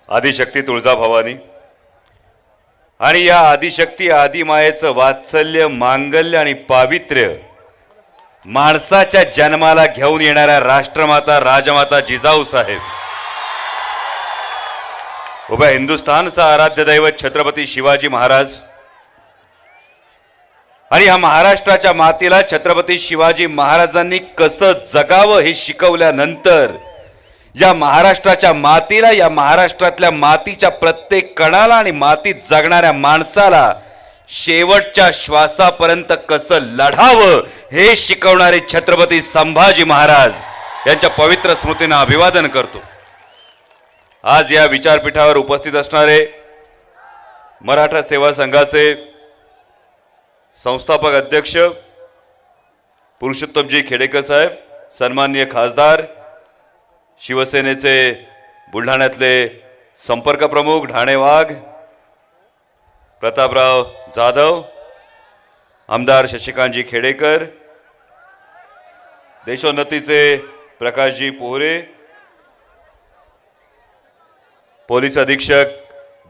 आदिशक्ती तुळजाभवानी आणि या आदिशक्ती आदिमायेचं वात्सल्य, मांगल्य आणि पावित्र्य माणसाच्या जन्माला घेऊन येणाऱ्या राष्ट्रमाता राजमाता जिजाऊ साहेब, उभ्या हिंदुस्थानचा आराध्य दैवत छत्रपती शिवाजी महाराज आणि या महाराष्ट्राच्या मातीला छत्रपती शिवाजी महाराजांनी कसं जगावं हे शिकवल्यानंतर या महाराष्ट्राच्या मातीला, या महाराष्ट्रातल्या मातीच्या प्रत्येक कणाला आणि मातीत जगणाऱ्या माणसाला शेवटच्या श्वासापर्यंत कसं लढावं हे शिकवणारे छत्रपती संभाजी महाराज यांच्या पवित्र स्मृतींना अभिवादन करतो। आज या विचारपीठावर उपस्थित असणारे मराठा सेवा संघाचे संस्थापक अध्यक्ष पुरुषोत्तमजी खेडेकर साहेब, सन्माननीय खासदार, शिवसेनेचे बुलढाण्यातले संपर्क प्रमुख ढाणे वाघ, प्रतापराव जाधव, आमदार शशिकांतजी खेडेकर, देशोन्नतीचे प्रकाशजी पोहरे, पोलीस अधीक्षक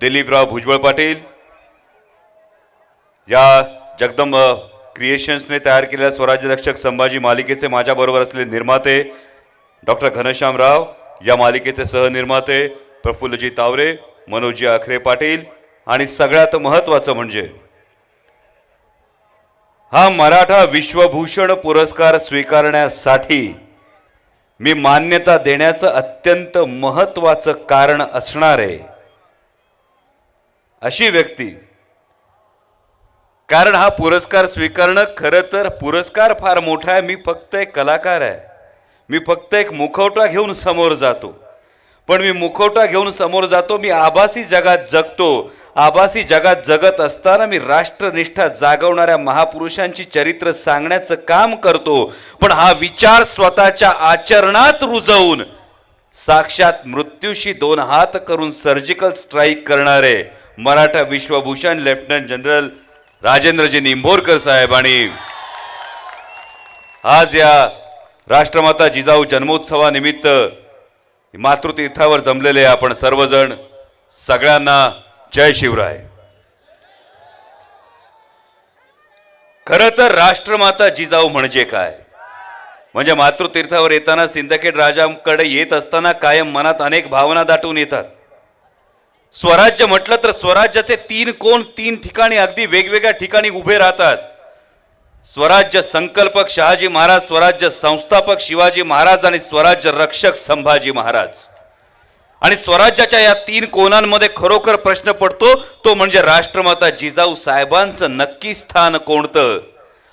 दिलीपराव भुजबळ पाटील, या जगदंब क्रिएशन्सने तयार केलेल्या स्वराज्य रक्षक संभाजी मालिकेचे माझ्याबरोबर असलेले निर्माते डॉक्टर घनश्याम राव, या मालिकेचे सहनिर्माते प्रफुल्लजी तावरे, मनोजी आखरे पाटील आणि सगळ्यात महत्त्वाचं म्हणजे हा मराठा विश्वभूषण पुरस्कार स्वीकारण्यासाठी मी मान्यता देण्याचं अत्यंत महत्त्वाचं कारण असणारे अशी व्यक्ती, कारण हा पुरस्कार स्वीकारणं खरं तर पुरस्कार फार मोठा आहे, मी फक्त एक कलाकार आहे, मी फक्त एक मुखवटा घेऊन समोर जातो, पण मी मुखवटा घेऊन समोर जातो, मी आभासी जगात जगतो, आभासी जगात जगत असताना मी राष्ट्रनिष्ठा जागवणाऱ्या महापुरुषांची चरित्र सांगण्याचं काम करतो, पण हा विचार स्वतःच्या आचरणात रुजवून साक्षात मृत्यूशी दोन हात करून सर्जिकल स्ट्राईक करणारे मराठा विश्वभूषण लेफ्टनंट जनरल राजेंद्रजी निंभोरकर साहेब आणि आज या राष्ट्रमाता जिजाऊ जन्मोत्सवानिमित्त मातृतीर्थावर जमलेले आपण सर्वजण, सगळ्यांना जय शिवराय। खरं तर राष्ट्रमाता जिजाऊ म्हणजे काय, म्हणजे मातृतीर्थावर येताना सिंदखेड राजाकडे येत असताना कायम मनात अनेक भावना दाटून येतात। स्वराज्य म्हटलं तर स्वराज्याचे तीन कोण तीन ठिकाणी अगदी वेगवेगळ्या ठिकाणी उभे राहतात। स्वराज्य संकल्पक शहाजी महाराज, स्वराज्य संस्थापक शिवाजी महाराज आणि स्वराज्य रक्षक संभाजी महाराज। आणि स्वराज्याच्या या तीन कोणांमध्ये खरोखर प्रश्न पडतो तो म्हणजे राष्ट्रमाता जिजाऊ साहेबांचं नक्की स्थान कोणतं।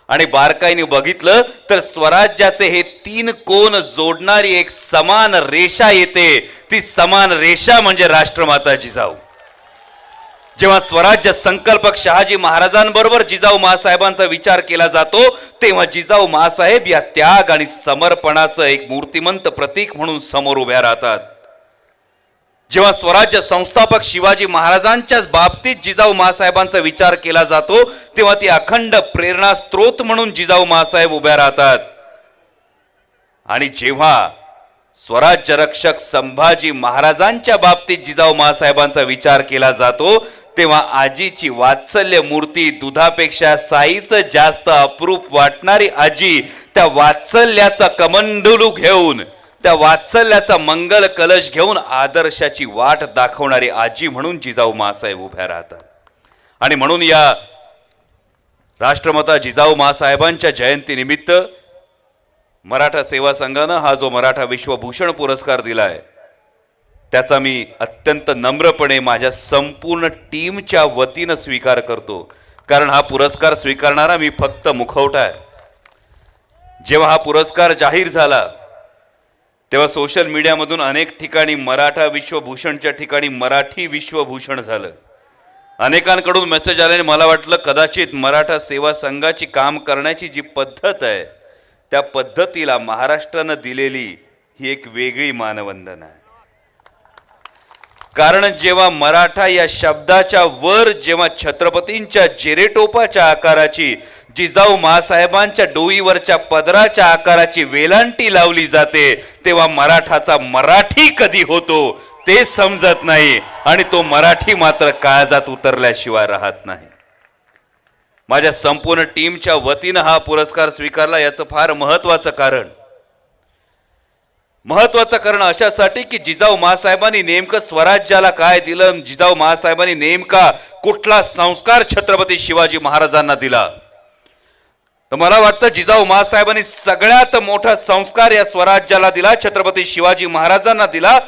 आणि बारकाईने बघितलं तर स्वराज्याचे हे तीन कोण जोडणारी एक समान रेषा येते, ती समान रेषा म्हणजे राष्ट्रमाता जिजाऊ। जेव्हा स्वराज्य संकल्पक शहाजी महाराजांबरोबर जिजाऊ मासाहेबांचा विचार केला जातो तेव्हा जिजाऊ मासाहेब या त्याग आणि समर्पणाचं एक मूर्तिमंत प्रतीक म्हणून समोर उभ्या राहतात। जेव्हा स्वराज्य संस्थापक शिवाजी महाराजांच्या बाबतीत जिजाऊ मासाहेबांचा विचार केला जातो तेव्हा ती अखंड प्रेरणा स्त्रोत म्हणून जिजाऊ मासाहेब उभ्या राहतात। आणि जेव्हा स्वराज्य रक्षक संभाजी महाराजांच्या बाबतीत जिजाऊ मासाहेबांचा विचार केला जातो तेव्हा आजीची वात्सल्य मूर्ती, दुधापेक्षा साईचं जास्त अप्रूप वाटणारी आजी, त्या वात्सल्याचा कमंडलू घेऊन, त्या वात्सल्याचा मंगल कलश घेऊन आदर्शाची वाट दाखवणारी आजी म्हणून जिजाऊ मासाहेब उभ्या राहतात। आणि म्हणून या राष्ट्रमाता जिजाऊ मासाहेबांच्या जयंतीनिमित्त मराठा सेवा संघानं हा जो मराठा विश्वभूषण पुरस्कार दिलाय त्याचा मी अत्यंत नम्रपणे माझ्या संपूर्ण टीमच्या वतीनं स्वीकार करतो, कारण हा पुरस्कार स्वीकारणारा मी फक्त मुखवटा आहे। जेव्हा हा पुरस्कार जाहीर झाला तेव्हा सोशल मीडियामधून अनेक ठिकाणी मराठा विश्वभूषणच्या ठिकाणी मराठी विश्वभूषण झालं। अनेकांकडून मेसेज आल्याने मला वाटलं कदाचित मराठा सेवा संघाची काम करण्याची जी पद्धत आहे त्या पद्धतीला महाराष्ट्रानं दिलेली ही एक वेगळी मानवंदना आहे। कारण जेव्हा मराठा या शब्दाच्या वर जेव्हा छत्रपतींच्या जेरेटोपाच्या आकाराची, जिजाऊ मासाहेबांच्या डोईवरच्या पदराच्या आकाराची वेलांटी लावली जाते, तेव्हा मराठाचा मराठी कधी होतो ते समजत नाही, आणि तो मराठी मात्र काळजात उतरल्याशिवाय राहत नाही. माझ्या संपूर्ण टीमच्या वतीनं हा पुरस्कार स्वीकारला. याचं फार महत्वाचं कारण अशासाठी की जिजाऊ मासाहेबांनी नेमकं स्वराज्याला काय दिलं, जिजाऊ मासाहेबांनी नेमका कुठला संस्कार छत्रपती शिवाजी महाराजांना दिला. तर मला वाटतं जिजाऊ मासाहेबांनी सगळ्यात मोठा संस्कार या स्वराज्याला दिला, छत्रपती शिवाजी महाराजांना दिला.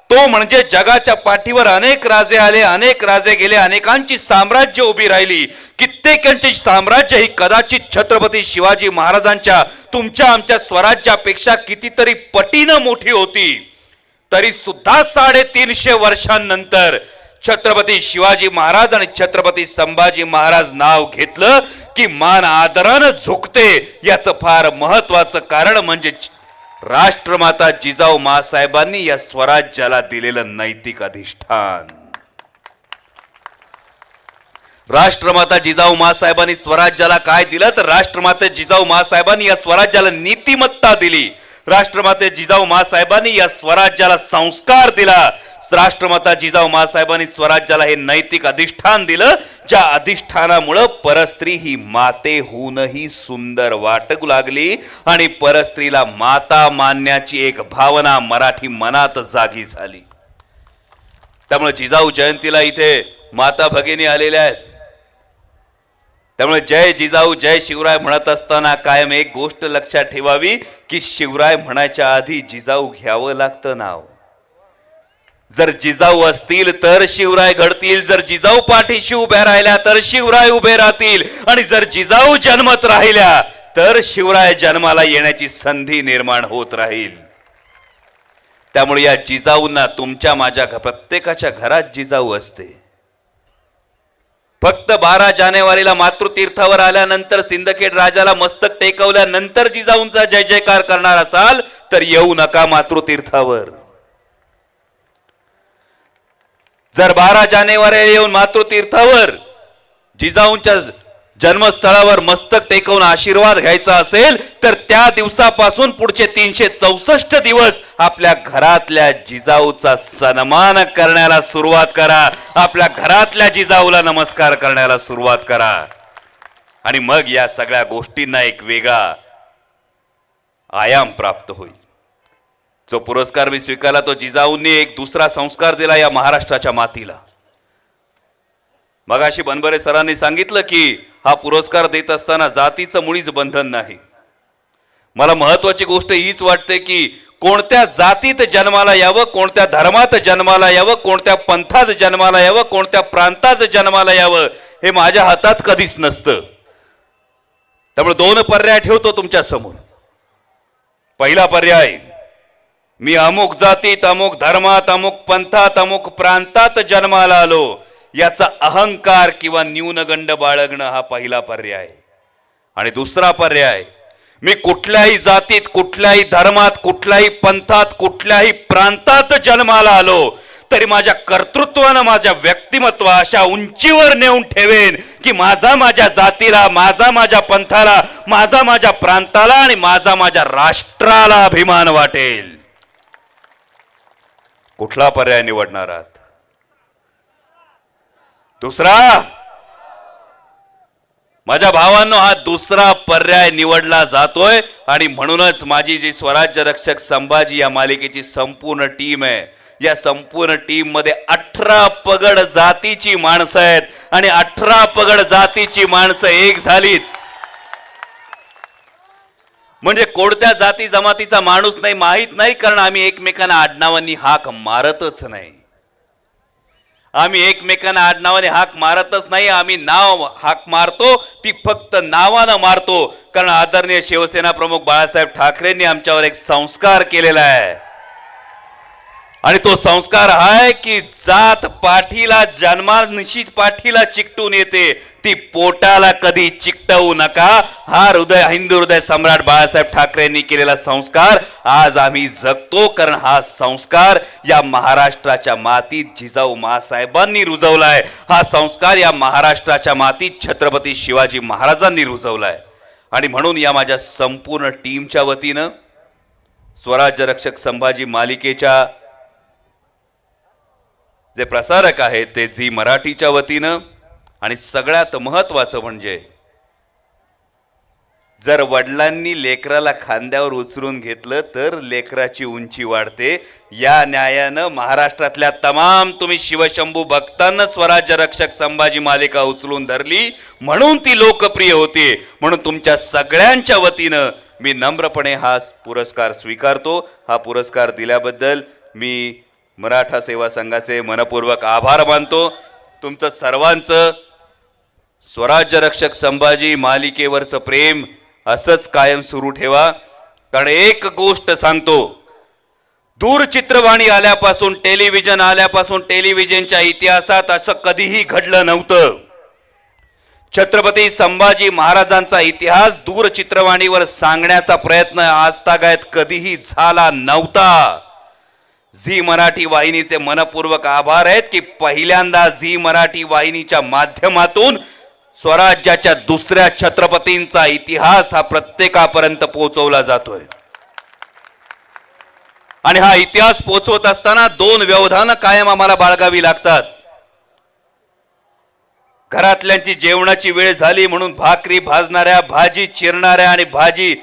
तो म्हणजे जगाच्या पाठीवर अनेक राजे आले, अनेक राजे गेले, अनेकांची साम्राज्य उभी राहिली, कित्येकांची साम्राज्य ही कदाचित छत्रपती शिवाजी महाराजांच्या तुमच्या आमच्या स्वराज्यापेक्षा कितीतरी पटीनं मोठी होती. तरी सुद्धा 350 वर्षांनंतर छत्रपती शिवाजी महाराज आणि छत्रपती संभाजी महाराज नाव घेतलं की मान आदरानं झुकते. याचं फार महत्वाचं कारण म्हणजे राष्ट्रमाता जिजाऊ मासाहेबांनी या स्वराज्याला दिलेलं नैतिक अधिष्ठान. राष्ट्रमाता जिजाऊ मासाहेबांनी स्वराज्याला काय दिलं, तर राष्ट्रमाता जिजाऊ मासाहेबांनी या स्वराज्याला नीतिमत्ता दिली. राष्ट्रमाता जिजाऊ मासाहेबांनी या स्वराज्याला संस्कार दिला. राष्ट्रमाता जिजाऊ मासाहेबांनी स्वराज्याला हे नैतिक अधिष्ठान दिलं, ज्या अधिष्ठानामुळे परस्त्री ही मातेहूनही सुंदर वाटू लागली आणि परस्त्रीला माता मानण्याची एक भावना मराठी मनात जागी झाली. त्यामुळे जिजाऊ जयंतीला इथे माता भगिनी आलेल्या आहेत. त्यामुळे जय जिजाऊ जय शिवराय म्हणत असताना कायम एक गोष्ट लक्षात ठेवावी की शिवराय म्हणायच्या आधी जिजाऊ घ्यावं लागतं नाव. जर जिजाऊ असतील तर शिवराय घडतील, जर जिजाऊ पाठीशी उभ्या राहिल्या तर शिवराय उभे राहतील, आणि जर जिजाऊ जन्मत राहिल्या तर शिवराय जन्माला येण्याची संधी निर्माण होत राहील. त्यामुळे या जिजाऊंना तुमच्या माझ्या प्रत्येकाच्या घरात जिजाऊ असते. फक्त 12 जानेवारीला मातृतीर्थावर आल्यानंतर सिंदखेड राजाला मस्तक टेकवल्यानंतर जिजाऊंचा जय जयकार करणार असाल तर येऊ नका मातृतीर्थावर. जर 12 जानेवारी येऊन मातृतीर्थावर जिजाऊंच्या जन्मस्थळावर मस्तक टेकवून आशीर्वाद घ्यायचा असेल तर त्या दिवसापासून पुढचे 364 दिवस आपल्या घरातल्या जिजाऊचा सन्मान करण्याला सुरुवात करा. आपल्या घरातल्या जिजाऊला नमस्कार करण्याला सुरुवात करा, आणि मग या सगळ्या गोष्टींना एक वेगळा आयाम प्राप्त होईल. जो पुरस्कार मी स्वीकारला तो जिजाऊंनी एक दुसरा संस्कार दिला या महाराष्ट्राच्या मातीला. मगाशी बनबरे सरांनी सांगितलं की हा पुरस्कार देत असताना जातीचं मुळीच बंधन नाही. मला महत्वाची गोष्ट हीच वाटते की कोणत्या जातीत जन्माला यावं, कोणत्या धर्मात जन्माला यावं, कोणत्या पंथात जन्माला यावं, कोणत्या प्रांतात जन्माला यावं हे माझ्या हातात कधीच नसतं. त्यामुळे 2 पर्याय ठेवतो तुमच्या समोर. पहिला पर्याय, मी अमुक जातीत, अमुक धर्मात, अमुक पंथात, अमुक प्रांतात जन्माला आलो, याचा अहंकार किंवा न्यूनगंड बाळगणं हा पहिला पर्याय. आणि दुसरा पर्याय, मी कुठल्याही जातीत, कुठल्याही धर्मात, कुठल्याही पंथात, कुठल्याही प्रांतात जन्माला आलो तरी माझ्या कर्तृत्वानं माझ्या व्यक्तिमत्व अशा उंचीवर नेऊन ठेवेन की माझा माझ्या जातीला, माझा माझ्या पंथाला, माझा माझ्या प्रांताला आणि माझा माझ्या राष्ट्राला अभिमान वाटेल. कुठला पर्याय निवडणार आहात? दुसरा? माझ्या भावांनो, हा दुसरा पर्याय निवडला जातोय. आणि म्हणूनच माझी जी स्वराज्य रक्षक संभाजी या मालिकेची संपूर्ण टीम आहे, या संपूर्ण टीम मध्ये 18 पगड जातीची माणसं आहेत, आणि 18 पगड जातीची माणसं एक झालीत म्हणजे कोणत्या जाती जमातीचा माणूस नाही माहित नाही, कारण आम्ही एकमेकांना आडनावांनी हाक मारतच नाही. आम्ही एकमेकांना आडनावाने हाक मारतच नाही. आम्ही नाव हाक मारतो ती फक्त नावानं मारतो, कारण आदरणीय शिवसेना प्रमुख बाळासाहेब ठाकरेंनी आमच्यावर एक संस्कार केलेला आहे. आणि तो संस्कार आहे की जात पाठीला जन्मानिशीच पाठीला चिकटून येते, ती पोटाला कधी चिकटवू नका. हा हिंदू हृदय सम्राट बाळासाहेब ठाकरेंनी केलेला संस्कार आज आम्ही जगतो, कारण हा संस्कार या महाराष्ट्राच्या मातीत जिजाऊ माँसाहेबांनी रुजवलाय. हा संस्कार या महाराष्ट्राच्या मातीत छत्रपती शिवाजी महाराजांनी रुजवलाय. आणि म्हणून या माझ्या संपूर्ण टीमच्या वतीनं स्वराज्य रक्षक संभाजी मालिकेच्या जे प्रसारक आहेत ते झी मराठीच्या वतीनं, आणि सगळ्यात महत्वाचं म्हणजे जर वडिलांनी लेकराला खांद्यावर उचलून घेतलं तर लेकराची उंची वाढते, या न्यायानं महाराष्ट्रातल्या तमाम तुम्ही शिवशंभू भक्तांना स्वराज्य रक्षक संभाजी मालिका उचलून धरली म्हणून ती लोकप्रिय होती. म्हणून तुमच्या सगळ्यांच्या वतीनं मी नम्रपणे हा पुरस्कार स्वीकारतो. हा पुरस्कार दिल्याबद्दल मी मराठा सेवा संघाचे मनपूर्वक आभार मानतो. तुमचं सर्वांचं स्वराज्य रक्षक संभाजी मालिकेवरचं प्रेम असंच कायम सुरू ठेवा. कारण एक गोष्ट सांगतो, दूरचित्रवाणी आल्यापासून, टेलिव्हिजन आल्यापासून टेलिव्हिजनच्या इतिहासात असं कधीही घडलं नव्हतं. छत्रपती संभाजी महाराजांचा इतिहास दूरचित्रवाणीवर सांगण्याचा प्रयत्न आजतागायत कधीही झाला नव्हता. झी मराठी वाहिनीचे मनपूर्वक आभार आहेत की पहिल्यांदा झी मराठी वाहिनीच्या माध्यमातून स्वराज्याच्या दुसऱ्या छत्रपतींचा इतिहास हा प्रत्येकापर्यंत पोहोचवला जातोय. आणि हा इतिहास पोहोचवत असताना दोन व्यवधानं कायम आम्हाला बाळगावी लागतात. घरातल्यांची जेवणाची वेळ झाली म्हणून भाकरी भाजणाऱ्या, भाजी चिरणाऱ्या आणि भाजी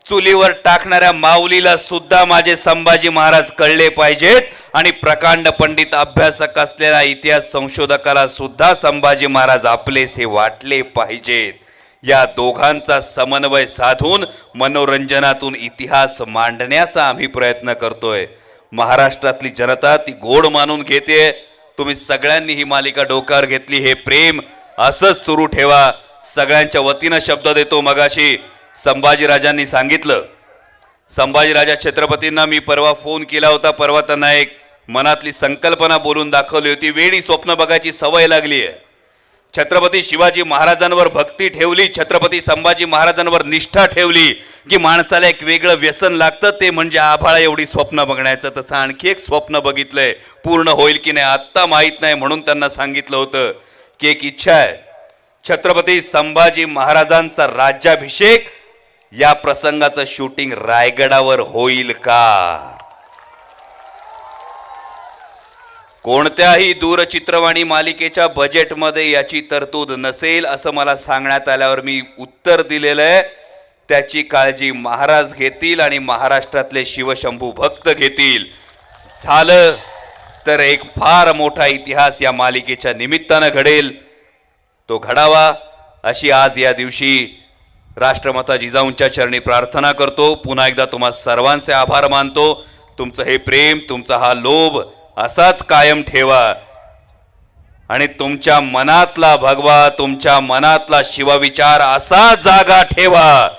चुलीवर टाकणाऱ्या माऊलीला सुद्धा माझे संभाजी महाराज कळले पाहिजेत, आणि प्रकांड पंडित अभ्यासक असलेल्या इतिहास संशोधकाला सुद्धा संभाजी महाराज आपलेसे वाटले पाहिजेत. या दोघांचा समन्वय साधून मनोरंजनातून इतिहास मांडण्याचा आम्ही प्रयत्न करतोय. महाराष्ट्रातली जनता ती गोड मानून घेते. तुम्ही सगळ्यांनी ही मालिका डोक्यावर घेतली. हे प्रेम असंच सुरू ठेवा. सगळ्यांच्या वतीनं शब्द देतो. मगाशी संभाजीराजांनी सांगितलं, संभाजीराजा छत्रपतींना मी परवा फोन केला होता. परवा त्यांना एक मनातली संकल्पना बोलून दाखवली होती. वेळी स्वप्न बघायची सवय लागली आहे. छत्रपती शिवाजी महाराजांवर भक्ती ठेवली, छत्रपती संभाजी महाराजांवर निष्ठा ठेवली की माणसाला एक वेगळं व्यसन लागतं, ते म्हणजे आभाळा एवढी स्वप्न बघण्याचं. तसं आणखी एक स्वप्न बघितलंय, पूर्ण होईल की नाही आत्ता माहीत नाही. म्हणून त्यांना सांगितलं होतं की एक इच्छा आहे, छत्रपती संभाजी महाराजांचा राज्याभिषेक या प्रसंगाचं शूटिंग रायगडावर होईल का? कोणत्याही दूरचित्रवाणी मालिकेच्या बजेटमध्ये याची तरतूद नसेल असं मला सांगण्यात आल्यावर मी उत्तर दिलेलं आहे. त्याची काळजी महाराज घेतील आणि महाराष्ट्रातले शिवशंभू भक्त घेतील. झालं तर एक फार मोठा इतिहास या मालिकेच्या निमित्तानं घडेल. तो घडावा अशी आज या दिवशी राष्ट्रमाता जिजाऊंच्या चरणी प्रार्थना करतो. पुन्हा एकदा तुम्हा सर्वांचे आभार मानतो. तुमचं हे प्रेम, तुमचा हा लोभ असाच कायम ठेवा आणि तुमच्या मनातला भगवा, तुमच्या मनातला शिवविचार असा जागा ठेवा